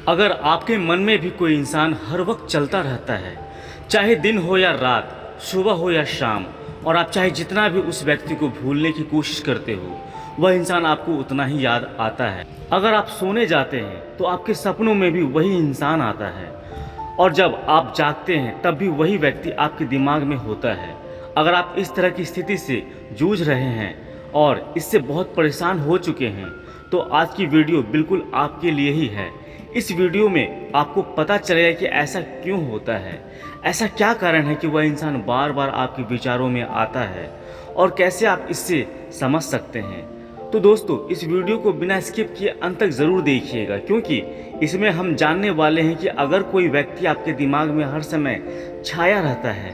अगर आपके मन में भी कोई इंसान हर वक्त चलता रहता है, चाहे दिन हो या रात, सुबह हो या शाम, और आप चाहे जितना भी उस व्यक्ति को भूलने की कोशिश करते हो, वह इंसान आपको उतना ही याद आता है। अगर आप सोने जाते हैं तो आपके सपनों में भी वही इंसान आता है, और जब आप जागते हैं तब भी वही व्यक्ति आपके दिमाग में होता है। अगर आप इस तरह की स्थिति से जूझ रहे हैं और इससे बहुत परेशान हो चुके हैं, तो आज की वीडियो बिल्कुल आपके लिए ही है। इस वीडियो में आपको पता चलेगा कि ऐसा क्यों होता है, ऐसा क्या कारण है कि वह इंसान बार बार आपके विचारों में आता है, और कैसे आप इससे समझ सकते हैं। तो दोस्तों, इस वीडियो को बिना स्किप किए अंत तक ज़रूर देखिएगा, क्योंकि इसमें हम जानने वाले हैं कि अगर कोई व्यक्ति आपके दिमाग में हर समय छाया रहता है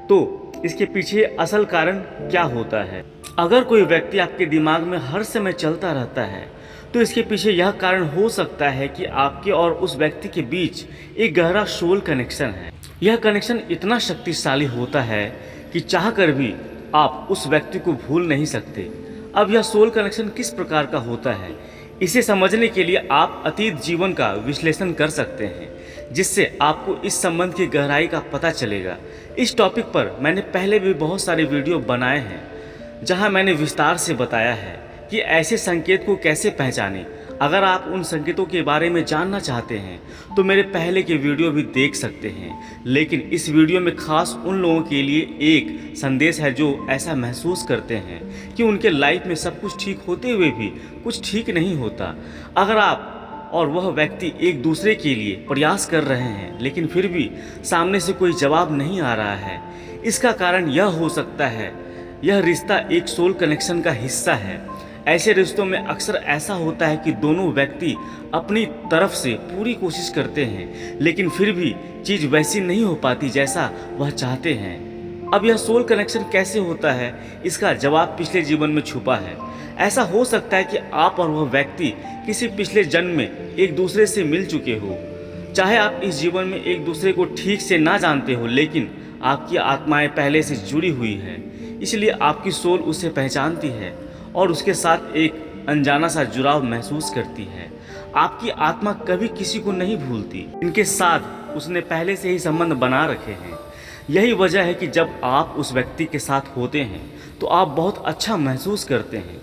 तो इसके पीछे असल कारण क्या होता है। अगर कोई व्यक्ति आपके दिमाग में हर समय चलता रहता है तो इसके पीछे यह कारण हो सकता है कि आपके और उस व्यक्ति के बीच एक गहरा सोल कनेक्शन है। यह कनेक्शन इतना शक्तिशाली होता है कि चाहकर भी आप उस व्यक्ति को भूल नहीं सकते। अब यह सोल कनेक्शन किस प्रकार का होता है, इसे समझने के लिए आप अतीत जीवन का विश्लेषण कर सकते हैं, जिससे आपको इस संबंध की गहराई का पता चलेगा। इस टॉपिक पर मैंने पहले भी बहुत सारे वीडियो बनाए हैं, जहां मैंने विस्तार से बताया है कि ऐसे संकेत को कैसे पहचानें। अगर आप उन संकेतों के बारे में जानना चाहते हैं तो मेरे पहले के वीडियो भी देख सकते हैं। लेकिन इस वीडियो में खास उन लोगों के लिए एक संदेश है जो ऐसा महसूस करते हैं कि उनके लाइफ में सब कुछ ठीक होते हुए भी कुछ ठीक नहीं होता। अगर आप और वह व्यक्ति एक दूसरे के लिए प्रयास कर रहे हैं लेकिन फिर भी सामने से कोई जवाब नहीं आ रहा है, इसका कारण यह हो सकता है यह रिश्ता एक सोल कनेक्शन का हिस्सा है। ऐसे रिश्तों में अक्सर ऐसा होता है कि दोनों व्यक्ति अपनी तरफ से पूरी कोशिश करते हैं, लेकिन फिर भी चीज़ वैसी नहीं हो पाती जैसा वह चाहते हैं। अब यह सोल कनेक्शन कैसे होता है, इसका जवाब पिछले जीवन में छुपा है। ऐसा हो सकता है कि आप और वह व्यक्ति किसी पिछले जन्म में एक दूसरे से मिल चुके हो। चाहे आप इस जीवन में एक दूसरे को ठीक से ना जानते हो, लेकिन आपकी आत्माएं पहले से जुड़ी हुई है, इसलिए आपकी सोल उसे पहचानती है और उसके साथ एक अनजाना सा जुड़ाव महसूस करती है। आपकी आत्मा कभी किसी को नहीं भूलती, इनके साथ उसने पहले से ही संबंध बना रखे हैं। यही वजह है कि जब आप उस व्यक्ति के साथ होते हैं तो आप बहुत अच्छा महसूस करते हैं।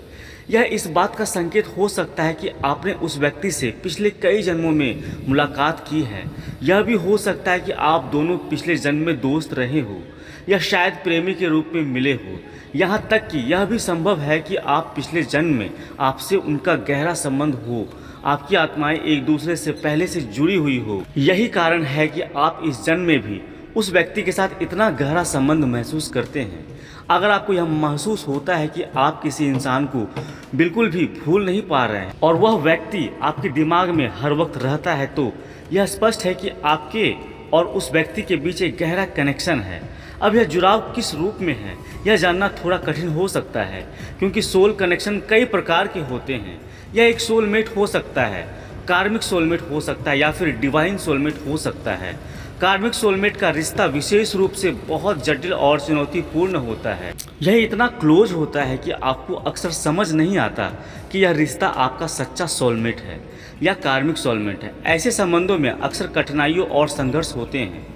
यह इस बात का संकेत हो सकता है कि आपने उस व्यक्ति से पिछले कई जन्मों में मुलाकात की है। यह भी हो सकता है कि आप दोनों पिछले जन्म में दोस्त रहे हो या शायद प्रेमी के रूप में मिले हो। यहाँ तक कि यह भी संभव है कि आप पिछले जन्म में आपसे उनका गहरा संबंध हो, आपकी आत्माएं एक दूसरे से पहले से जुड़ी हुई हो। यही कारण है कि आप इस जन्म में भी उस व्यक्ति के साथ इतना गहरा संबंध महसूस करते हैं। अगर आपको यह महसूस होता है कि आप किसी इंसान को बिल्कुल भी भूल नहीं पा रहे हैं और वह व्यक्ति आपके दिमाग में हर वक्त रहता है, तो यह स्पष्ट है कि आपके और उस व्यक्ति के बीच एक गहरा कनेक्शन है। अब यह जुड़ाव किस रूप में है, यह जानना थोड़ा कठिन हो सकता है, क्योंकि सोल कनेक्शन कई प्रकार के होते हैं। यह एक सोलमेट हो सकता है, कार्मिक सोलमेट हो सकता है, या फिर डिवाइन सोलमेट हो सकता है। कार्मिक सोलमेट का रिश्ता विशेष रूप से बहुत जटिल और चुनौतीपूर्ण होता है। यह इतना क्लोज होता है कि आपको अक्सर समझ नहीं आता कि यह रिश्ता आपका सच्चा सोलमेट है या कार्मिक सोलमेट है। ऐसे संबंधों में अक्सर कठिनाइयों और संघर्ष होते हैं,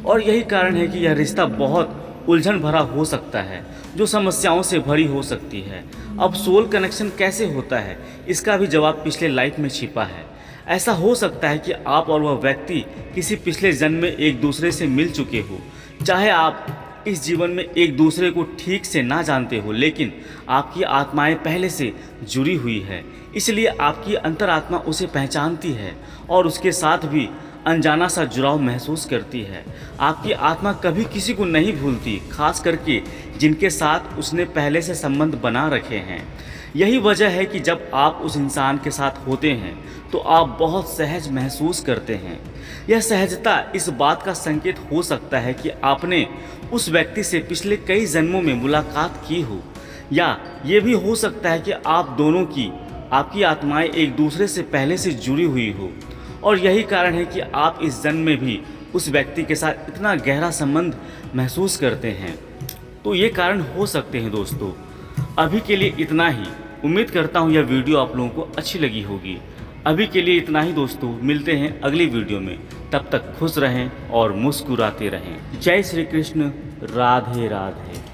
और यही कारण है कि यह रिश्ता बहुत उलझन भरा हो सकता है, जो समस्याओं से भरी हो सकती है। अब सोल कनेक्शन कैसे होता है, इसका भी जवाब पिछले लाइफ में छिपा है। ऐसा हो सकता है कि आप और वह व्यक्ति किसी पिछले जन्म में एक दूसरे से मिल चुके हो। चाहे आप इस जीवन में एक दूसरे को ठीक से ना जानते हो, लेकिन आपकी आत्माएं पहले से जुड़ी हुई है, इसलिए आपकी अंतरात्मा उसे पहचानती है और उसके साथ भी अनजाना सा जुड़ाव महसूस करती है। आपकी आत्मा कभी किसी को नहीं भूलती, खास करके जिनके साथ उसने पहले से संबंध बना रखे हैं। यही वजह है कि जब आप उस इंसान के साथ होते हैं तो आप बहुत सहज महसूस करते हैं। यह सहजता इस बात का संकेत हो सकता है कि आपने उस व्यक्ति से पिछले कई जन्मों में मुलाकात की हो, या ये भी हो सकता है कि आप दोनों की आपकी आत्माएं एक दूसरे से पहले से जुड़ी हुई हो, और यही कारण है कि आप इस जन्म में भी उस व्यक्ति के साथ इतना गहरा संबंध महसूस करते हैं। तो ये कारण हो सकते हैं दोस्तों। अभी के लिए इतना ही। उम्मीद करता हूँ यह वीडियो आप लोगों को अच्छी लगी होगी। अभी के लिए इतना ही दोस्तों, मिलते हैं अगली वीडियो में। तब तक खुश रहें और मुस्कुराते रहें। जय श्री कृष्ण। राधे राधे।